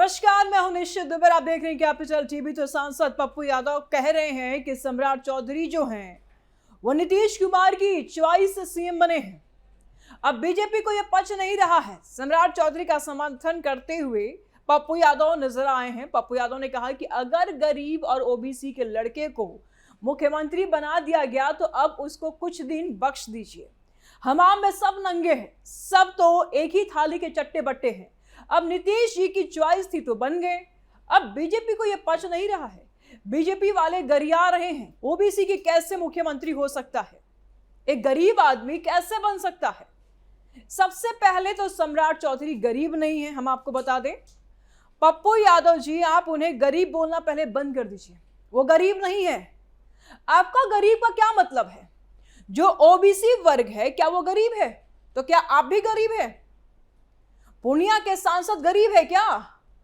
नमस्कार, मैं हूं निश्चित दुबे। आप देख रहे हैं कैपिटल टीवी। तो सांसद पप्पू यादव कह रहे हैं कि सम्राट चौधरी जो हैं वो नीतीश कुमार की चॉइस से सीएम बने हैं। अब बीजेपी को यह पच नहीं रहा है। सम्राट चौधरी का समर्थन करते हुए पप्पू यादव नजर आए हैं। पप्पू यादव ने कहा कि अगर गरीब और ओबीसी के लड़के को मुख्यमंत्री बना दिया गया तो अब उसको कुछ दिन बख्श दीजिए। हमाम में सब नंगे हैं, सब तो एक ही थाली के चट्टे बट्टे हैं। अब नीतीश जी की चॉइस थी तो बन गए। अब बीजेपी को यह पच नहीं रहा है। बीजेपी वाले गरिया रहे हैं, ओबीसी की कैसे मुख्यमंत्री हो सकता है, एक गरीब आदमी कैसे बन सकता है। सबसे पहले तो सम्राट चौधरी गरीब नहीं है, हम आपको बता दें। पप्पू यादव जी, आप उन्हें गरीब बोलना पहले बंद कर दीजिए। वो गरीब नहीं है। आपका गरीब का क्या मतलब है? जो ओबीसी वर्ग है क्या वो गरीब है? तो क्या आप भी गरीब है? पूर्णिया के सांसद गरीब है क्या?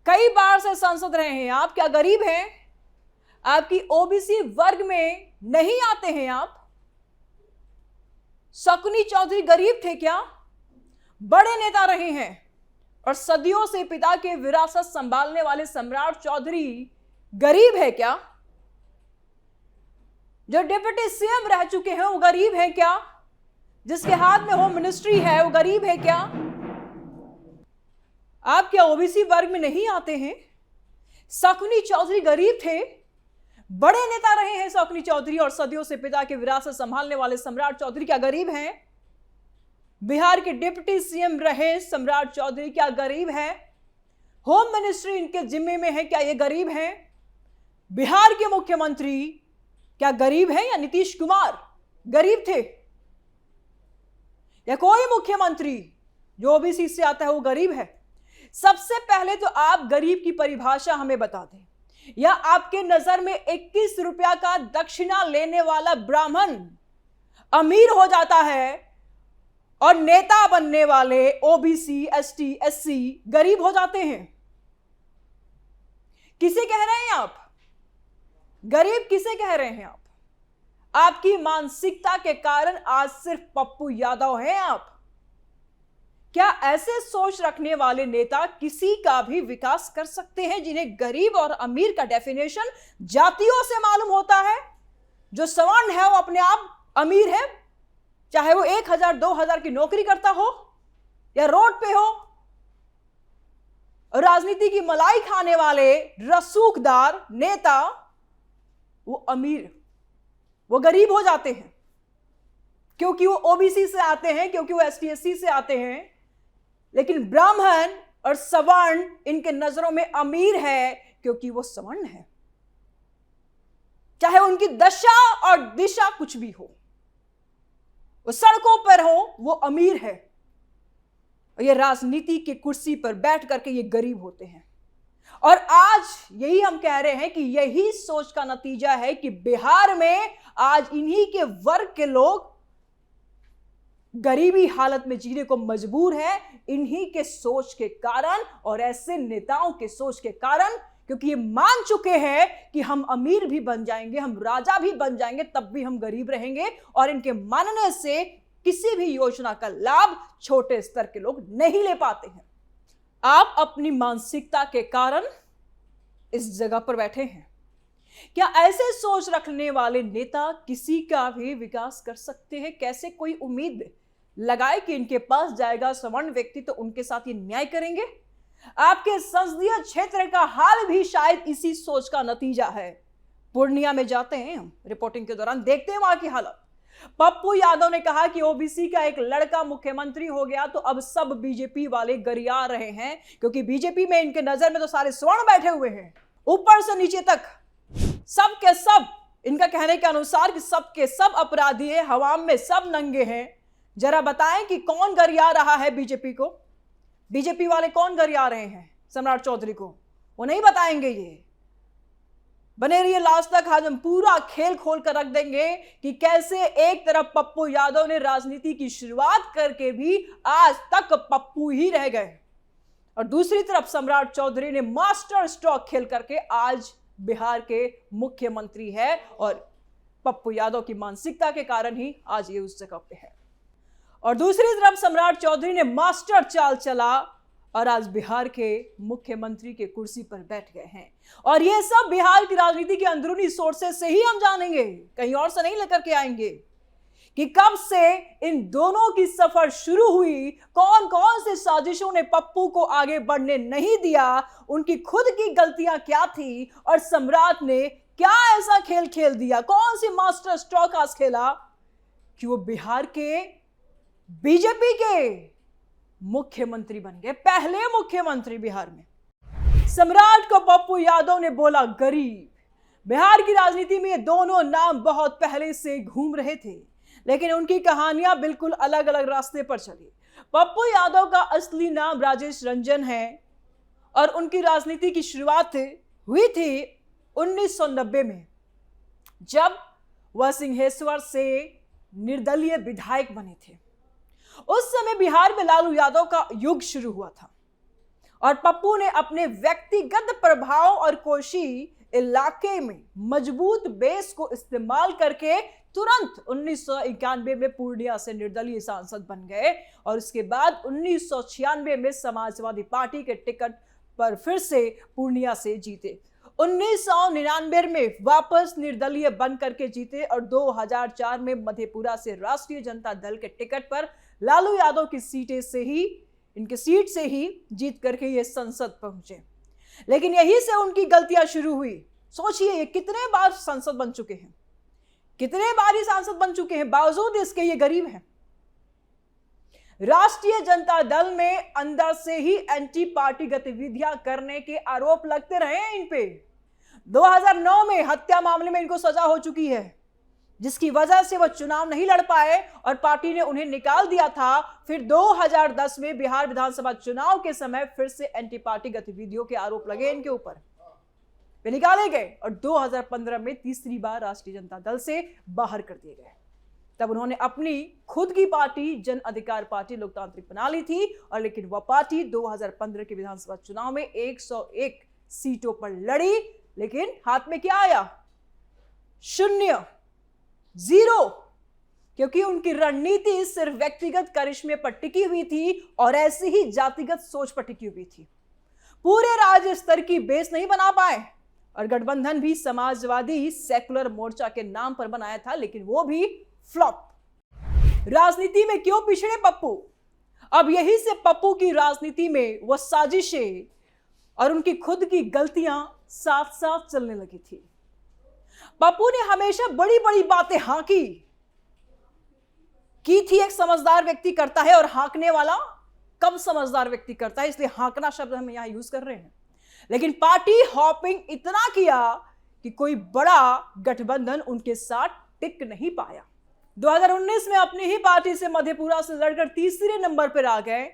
कई बार से सांसद रहे हैं आप, क्या गरीब हैं? आपकी ओबीसी वर्ग में नहीं आते हैं आप? शकुनी चौधरी गरीब थे क्या? बड़े नेता रहे हैं और सदियों से पिता के विरासत संभालने वाले सम्राट चौधरी गरीब है क्या? जो डिप्टी सीएम रह चुके हैं वो गरीब है क्या? जिसके हाथ में होम मिनिस्ट्री है वो गरीब है क्या? आप क्या ओबीसी वर्ग में नहीं आते हैं? शकुनी चौधरी गरीब थे, बड़े नेता रहे हैं शकुनी चौधरी और सदियों से पिता की विरासत संभालने वाले सम्राट चौधरी क्या गरीब हैं? बिहार के डिप्टी सीएम रहे सम्राट चौधरी क्या गरीब हैं? होम मिनिस्ट्री इनके जिम्मे में है, क्या ये गरीब हैं? बिहार के मुख्यमंत्री क्या गरीब हैं या नीतीश कुमार गरीब थे? या कोई मुख्यमंत्री जो ओबीसी से आता है वो गरीब है? सबसे पहले तो आप गरीब की परिभाषा हमें बता दें। या आपके नजर में 21 रुपया का दक्षिणा लेने वाला ब्राह्मण अमीर हो जाता है और नेता बनने वाले ओबीसी, एसटी, एससी गरीब हो जाते हैं? किसे कह रहे हैं आप गरीब? किसे कह रहे हैं आप? आपकी मानसिकता के कारण आज सिर्फ पप्पू यादव हैं आप। क्या ऐसे सोच रखने वाले नेता किसी का भी विकास कर सकते हैं जिन्हें गरीब और अमीर का डेफिनेशन जातियों से मालूम होता है? जो सवर्ण है वो अपने आप अमीर है, चाहे वो 1000 2000 की नौकरी करता हो या रोड पे हो। राजनीति की मलाई खाने वाले रसूखदार नेता वो अमीर, वो गरीब हो जाते हैं क्योंकि वो ओबीसी से आते हैं, क्योंकि वो एसटी एससी से आते हैं। लेकिन ब्राह्मण और सवर्ण इनके नजरों में अमीर है क्योंकि वो सवर्ण है, चाहे उनकी दशा और दिशा कुछ भी हो, वो सड़कों पर हो, वो अमीर है। और ये राजनीति की कुर्सी पर बैठ करके ये गरीब होते हैं। और आज यही हम कह रहे हैं कि यही सोच का नतीजा है कि बिहार में आज इन्हीं के वर्ग के लोग गरीबी हालत में जीने को मजबूर है, इन्हीं के सोच के कारण और ऐसे नेताओं के सोच के कारण, क्योंकि ये मान चुके हैं कि हम अमीर भी बन जाएंगे, हम राजा भी बन जाएंगे, तब भी हम गरीब रहेंगे। और इनके मानने से किसी भी योजना का लाभ छोटे स्तर के लोग नहीं ले पाते हैं। आप अपनी मानसिकता के कारण इस जगह पर बैठे हैं। क्या ऐसे सोच रखने वाले नेता किसी का भी विकास कर सकते हैं? कैसे कोई उम्मीद लगाए कि इनके पास जाएगा सवर्ण व्यक्ति तो उनके साथ ये न्याय करेंगे? आपके संसदीय क्षेत्र का हाल भी शायद इसी सोच का नतीजा है। पूर्णिया में जाते हैं हम, रिपोर्टिंग के दौरान देखते हैं वहां की हालत। पप्पू यादव ने कहा कि ओबीसी का एक लड़का मुख्यमंत्री हो गया तो अब सब बीजेपी वाले गरिया रहे हैं, क्योंकि बीजेपी में इनके नजर में तो सारे स्वर्ण बैठे हुए हैं, ऊपर से नीचे तक सब के सब। इनका कहने के अनुसार कि सब के सब अपराधी है, हवाम में सब नंगे हैं। जरा बताएं कि कौन गरिया रहा है बीजेपी को? बीजेपी वाले कौन गरिया रहे हैं सम्राट चौधरी को? वो नहीं बताएंगे। ये बने रहिए लास्ट तक, आज हम पूरा खेल खोल कर रख देंगे कि कैसे एक तरफ पप्पू यादव ने राजनीति की शुरुआत करके भी आज तक पप्पू ही रह गए और दूसरी तरफ सम्राट चौधरी ने मास्टर स्ट्रोक खेल करके आज बिहार के मुख्यमंत्री है। और पप्पू यादव की मानसिकता के कारण ही आज ये उस जगह पे है। और दूसरी तरफ सम्राट चौधरी ने मास्टर चाल चला और आज बिहार के मुख्यमंत्री के कुर्सी पर बैठ गए हैं। और ये सब बिहार की राजनीति के अंदरूनी सोर्सेस से ही हम जानेंगे, कहीं और से नहीं लेकर के आएंगे, कि कब से इन दोनों की सफर शुरू हुई, कौन कौन से साजिशों ने पप्पू को आगे बढ़ने नहीं दिया, उनकी खुद की गलतियां क्या थी और सम्राट ने क्या ऐसा खेल खेल दिया, कौन सी मास्टर स्ट्रोक आज खेला कि वो बिहार के बीजेपी के मुख्यमंत्री बन गए, पहले मुख्यमंत्री बिहार में। सम्राट को पप्पू यादव ने बोला गरीब। बिहार की राजनीति में ये दोनों नाम बहुत पहले से घूम रहे थे, लेकिन उनकी कहानियां बिल्कुल अलग अलग रास्ते पर चली। पप्पू यादव का असली नाम राजेश रंजन है और उनकी राजनीति की शुरुआत हुई थी 1990 में, जब वह सिंहेश्वर से निर्दलीय विधायक बने थे। उस समय बिहार में लालू यादव का युग शुरू हुआ था और पप्पू ने अपने व्यक्तिगत प्रभाव और कोशी इलाके में मजबूत बेस को इस्तेमाल करके तुरंत 1991 में पूर्णिया से निर्दलीय सांसद बन गए और उसके बाद 1996 में समाजवादी पार्टी के टिकट पर फिर से पूर्णिया से जीते। 1999 में वापस निर्दलीय बन करके जीते और 2004 में मधेपुरा से राष्ट्रीय जनता दल के टिकट पर लालू यादव की इनके सीट से ही जीत करके ये संसद पहुंचे। लेकिन यहीं से उनकी गलतियां शुरू हुई। सोचिए, ये कितने बार सांसद बन चुके हैं, कितने बार ये सांसद बन चुके हैं, बावजूद इसके ये गरीब हैं। राष्ट्रीय जनता दल में अंदर से ही एंटी पार्टी गतिविधियां करने के आरोप लगते रहे हैं इन पे। 2009 में हत्या मामले में इनको सजा हो चुकी है, जिसकी वजह से वह चुनाव नहीं लड़ पाए और पार्टी ने उन्हें निकाल दिया था। फिर 2010 में बिहार विधानसभा चुनाव के समय फिर से एंटी पार्टी गतिविधियों के आरोप लगे इनके ऊपर, वे निकाले गए और 2015 में तीसरी बार राष्ट्रीय जनता दल से बाहर कर दिए गए। तब उन्होंने अपनी खुद की पार्टी जन अधिकार पार्टी लोकतांत्रिक बना ली थी और लेकिन वह पार्टी 2015 के विधानसभा चुनाव में 101 सीटों पर लड़ी, लेकिन हाथ में क्या आया? शून्य, जीरो, क्योंकि उनकी रणनीति सिर्फ व्यक्तिगत करिश्मे पर टिकी हुई थी और ऐसी ही जातिगत सोच पर टिकी हुई थी। पूरे राज्य स्तर की बेस नहीं बना पाए और गठबंधन भी समाजवादी सेकुलर मोर्चा के नाम पर बनाया था, लेकिन वो भी फ्लॉप। राजनीति में क्यों पिछड़े पप्पू? अब यही से पप्पू की राजनीति में वो साजिशें और उनकी खुद की गलतियां साथ साथ चलने लगी थी। पप्पू ने हमेशा बड़ी बड़ी बातें हांकी की थी। एक समझदार व्यक्ति करता है और हांकने वाला कम समझदार व्यक्ति करता है, इसलिए हांकना शब्द हम यहां यूज कर रहे हैं। लेकिन पार्टी हॉपिंग इतना किया कि कोई बड़ा गठबंधन उनके साथ टिक नहीं पाया। 2019 में अपनी ही पार्टी से मधेपुरा से लड़कर तीसरे नंबर पर आ गए।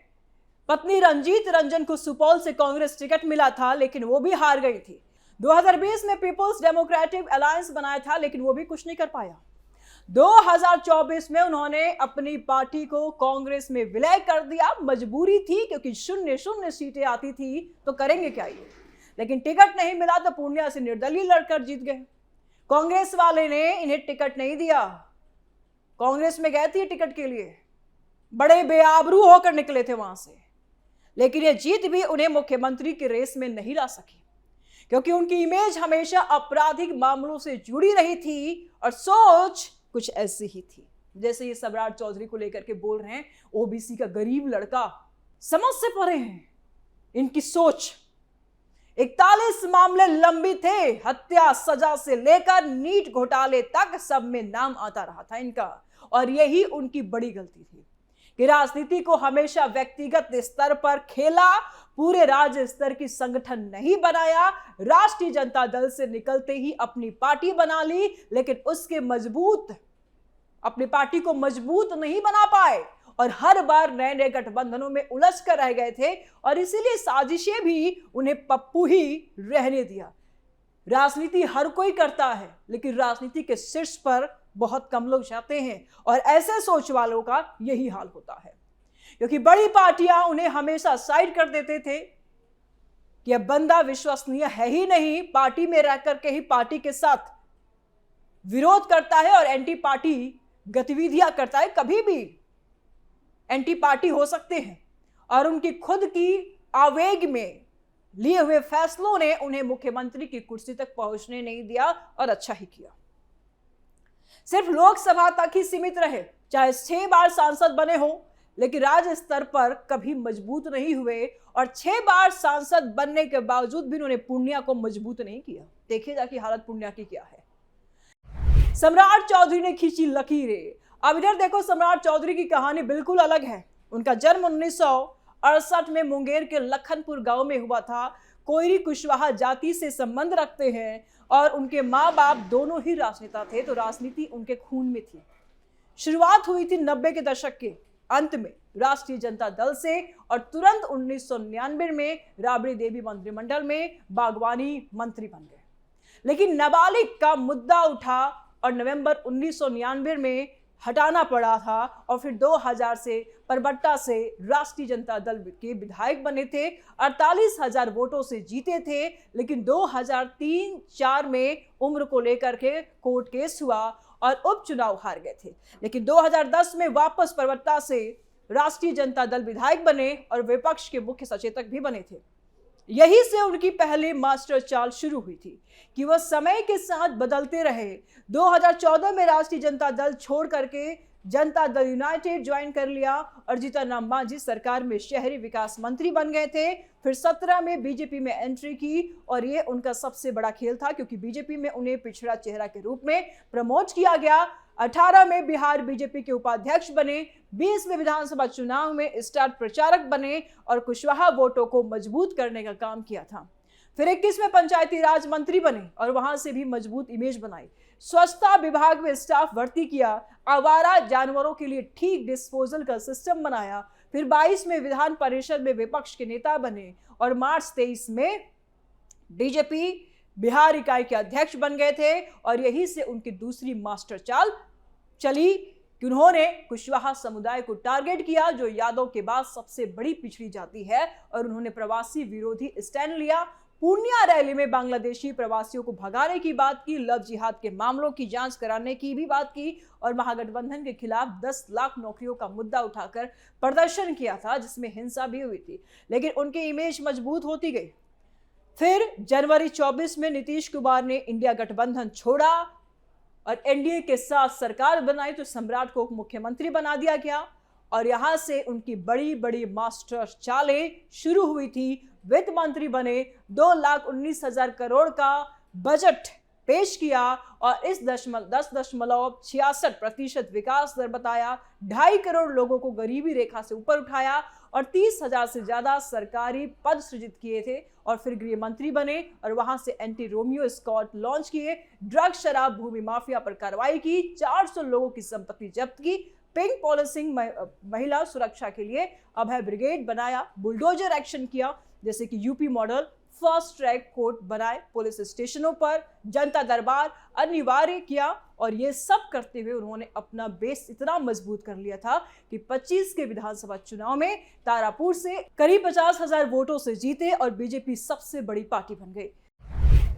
पत्नी रंजीत रंजन को सुपौल से कांग्रेस टिकट मिला था, लेकिन वो भी हार गई थी। 2020 में पीपल्स डेमोक्रेटिक अलायंस बनाया था, लेकिन वो भी कुछ नहीं कर पाया। 2024 में उन्होंने अपनी पार्टी को कांग्रेस में विलय कर दिया। मजबूरी थी, क्योंकि 0 सीटें आती थी तो करेंगे क्या ये। लेकिन टिकट नहीं मिला तो पूर्णिया से निर्दलीय लड़कर जीत गए। कांग्रेस वाले ने इन्हें टिकट नहीं दिया। कांग्रेस में गए थे टिकट के लिए, बड़े बेआबरू होकर निकले थे वहां से, लेकिन ये जीत भी उन्हें मुख्यमंत्री की रेस में नहीं ला सकी, क्योंकि उनकी इमेज हमेशा आपराधिक मामलों से जुड़ी रही थी और सोच कुछ ऐसी ही थी। जैसे ये सम्राट चौधरी को लेकर के बोल रहे हैं, ओबीसी का गरीब लड़का, समझ से परे हैं इनकी सोच। 41 मामले लंबित थे, हत्या सजा से लेकर नीट घोटाले तक सब में नाम आता रहा था इनका। और यही उनकी बड़ी गलती थी कि राजनीति को हमेशा व्यक्तिगत स्तर पर खेला, पूरे राज्य स्तर की संगठन नहीं बनाया। राष्ट्रीय जनता दल से निकलते ही अपनी पार्टी बना ली, लेकिन अपनी पार्टी को मजबूत नहीं बना पाए और हर बार नए नए गठबंधनों में उलझ कर रह गए थे और इसीलिए साजिशें भी उन्हें पप्पू ही रहने दिया। राजनीति हर कोई करता है, लेकिन राजनीति के शीर्ष पर बहुत कम लोग जाते हैं और ऐसे सोच वालों का यही हाल होता है, क्योंकि बड़ी पार्टियां उन्हें हमेशा साइड कर देते थे कि अब बंदा विश्वसनीय है ही नहीं, पार्टी में रह करके ही पार्टी के साथ विरोध करता है और एंटी पार्टी गतिविधियां करता है। कभी भी एंटी पार्टी हो सकते हैं और उनकी खुद की आवेग में लिए हुए फैसलों ने उन्हें मुख्यमंत्री की कुर्सी तक पहुंचने नहीं दिया, और अच्छा ही किया। सिर्फ लोकसभा तक ही सीमित रहे, चाहे 6 बार सांसद बने हो, लेकिन राज्य स्तर पर कभी मजबूत नहीं हुए, और 6 बार सांसद बनने के बावजूद भी उन्होंने पूर्णिया को मजबूत नहीं किया। देखिए जाके हालत पूर्णिया की क्या है। सम्राट चौधरी ने खींची लकीरें। अब इधर देखो, सम्राट चौधरी की कहानी बिल्कुल अलग है। उनका जन्म 1968 में मुंगेर के लखनपुर गांव में हुआ था। कोयरी कुशवाहा जाति से संबंध रखते हैं और उनके माँ बाप दोनों ही राजनेता थे, तो राजनीति उनके खून में थी। शुरुआत हुई थी 90 के दशक के अंत में राष्ट्रीय जनता दल से, और तुरंत 1999 में राबड़ी देवी मंत्रिमंडल में बागवानी मंत्री बन गए। लेकिन नाबालिग का मुद्दा उठा और नवंबर 1999 में हटाना पड़ा था, और फिर 2000 से परबट्टा से राष्ट्रीय जनता दल के विधायक बने थे। 48,000 वोटों से जीते थे, लेकिन 2003-04 में उम्र को लेकर के कोर्ट केस हुआ और उपचुनाव हार गए थे। लेकिन 2010 में वापस परबट्टा से राष्ट्रीय जनता दल विधायक बने और विपक्ष के मुख्य सचेतक भी बने थे। यही से उनकी पहली मास्टर चाल शुरू हुई थी कि वह समय के साथ बदलते रहे। 2014 में राष्ट्रीय जनता दल छोड़ करके जनता दल यूनाइटेड ज्वाइन कर लिया और जीतन राम मांझी सरकार में शहरी विकास मंत्री बन गए थे। फिर 17 में बीजेपी में एंट्री की, और ये उनका सबसे बड़ा खेल था, क्योंकि बीजेपी में उन्हें पिछड़ा चेहरा के रूप में प्रमोट किया गया। 18 में बिहार बीजेपी के उपाध्यक्ष बने, 20 में विधानसभा चुनाव में स्टार प्रचारक बने और कुशवाहा वोटों को मजबूत करने का काम किया था। फिर 21 में पंचायती राज मंत्री बने और वहां से भी मजबूत इमेज बनाई। स्वच्छता विभाग में स्टाफ भर्ती किया, आवारा जानवरों के लिए ठीक डिस्पोजल का सिस्टम बनाया। फिर 22 में विधान परिषद में विपक्ष के नेता बने और मार्च 23 में बीजेपी बिहार इकाई के अध्यक्ष बन गए थे। और यही से उनकी दूसरी मास्टर चाल चली कि उन्होंने कुशवाहा समुदाय को टारगेट किया, जो यादव के बाद सबसे बड़ी पिछड़ी जाति है, और उन्होंने प्रवासी विरोधी स्टैंड लिया। पूर्णिया रैली में बांग्लादेशी प्रवासियों को भगाने की बात की, लव जिहाद के मामलों की जांच कराने की भी बात की, और महागठबंधन के खिलाफ 10 लाख नौकरियों का मुद्दा उठाकर प्रदर्शन किया था, जिसमें हिंसा भी हुई थी। लेकिन उनकी इमेज मजबूत होती गई। फिर जनवरी 24 में नीतीश कुमार ने इंडिया गठबंधन छोड़ा और एनडीए के साथ सरकार बनाई, तो सम्राट को मुख्यमंत्री बना दिया गया। और यहां से उनकी बड़ी बड़ी मास्टर चालें शुरू हुई थी। वित्त मंत्री बने, 2,19,000 करोड़ का बजट पेश किया और इस 10.66% विकास दर बताया। 2.5 करोड़ लोगों को गरीबी रेखा से ऊपर उठाया और 30,000 से ज्यादा सरकारी पद सृजित किए थे। और फिर गृह मंत्री बने और वहां से एंटी रोमियो स्क्वाड लॉन्च किए, ड्रग शराब भूमि माफिया पर कार्रवाई की, 400 लोगों की संपत्ति जब्त की, पिंक पॉलिसिंग महिला सुरक्षा के लिए अभय ब्रिगेड बनाया, बुलडोजर एक्शन किया, जैसे कि UP model, fast track court बनाए, पुलिस स्टेशनों पर जनता दरबार अनिवार्य किया। और ये सब करते हुए उन्होंने अपना बेस इतना मजबूत कर लिया था कि 25 के विधानसभा चुनाव में तारापुर से करीब 50,000 वोटों से जीते और बीजेपी सबसे बड़ी पार्टी बन गई।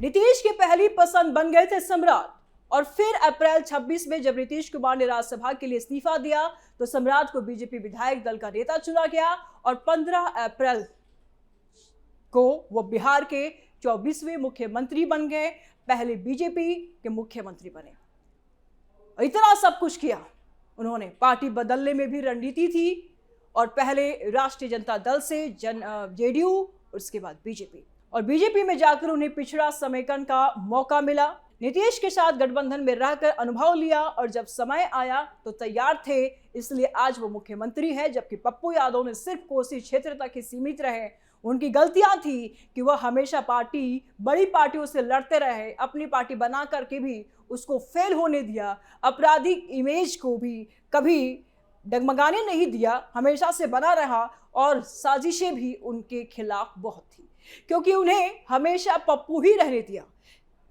नीतीश की पहली पसंद बन गए थे सम्राट। और फिर अप्रैल 26 में जब नीतीश कुमार ने राज्यसभा के लिए इस्तीफा दिया, तो सम्राट को बीजेपी विधायक दल का नेता चुना गया और 15 अप्रैल को वो बिहार के 24वें मुख्यमंत्री बन गए, पहले बीजेपी के मुख्यमंत्री बने। इतना सब कुछ किया उन्होंने। पार्टी बदलने में भी रणनीति थी, और पहले राष्ट्रीय जनता दल से जेडीयू, उसके बाद बीजेपी, और बीजेपी में जाकर उन्हें पिछड़ा समेकन का मौका मिला। नीतीश के साथ गठबंधन में रहकर अनुभव लिया और जब समय आया तो तैयार थे, इसलिए आज वो मुख्यमंत्री है। जबकि पप्पू यादव ने सिर्फ कोसी क्षेत्र तक ही सीमित रहे। उनकी गलतियां थी कि वह हमेशा बड़ी पार्टियों से लड़ते रहे, अपनी पार्टी बना करके भी उसको फेल होने दिया, आपराधिक इमेज को भी कभी डगमगाने नहीं दिया, हमेशा से बना रहा, और साजिशें भी उनके खिलाफ बहुत थी, क्योंकि उन्हें हमेशा पप्पू ही रहने दिया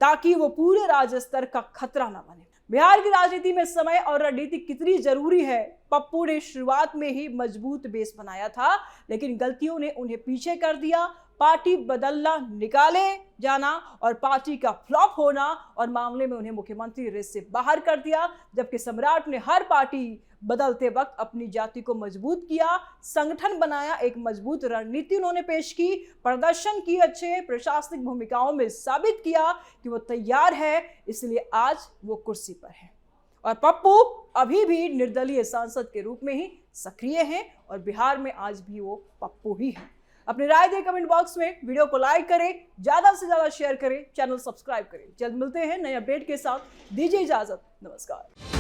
ताकि वो पूरे राज्य स्तर का खतरा ना बने। बिहार की राजनीति में समय और रणनीति कितनी जरूरी है, पप्पू ने शुरुआत में ही मजबूत बेस बनाया था, लेकिन गलतियों ने उन्हें पीछे कर दिया। पार्टी बदलना, निकाले जाना और पार्टी का फ्लॉप होना, और मामले में उन्हें मुख्यमंत्री रेस से बाहर कर दिया। जबकि सम्राट ने हर पार्टी बदलते वक्त अपनी जाति को मजबूत किया, संगठन बनाया, एक मजबूत रणनीति उन्होंने पेश की, प्रदर्शन की, अच्छे प्रशासनिक भूमिकाओं में साबित किया कि वो तैयार है, इसलिए आज वो कुर्सी पर है। और पप्पू अभी भी निर्दलीय सांसद के रूप में ही सक्रिय हैं और बिहार में आज भी वो पप्पू ही है। अपनी राय दें कमेंट बॉक्स में, वीडियो को लाइक करें, ज्यादा से ज्यादा शेयर करें, चैनल सब्सक्राइब करें। जल्द मिलते हैं नए अपडेट के साथ, दीजिए इजाजत, नमस्कार।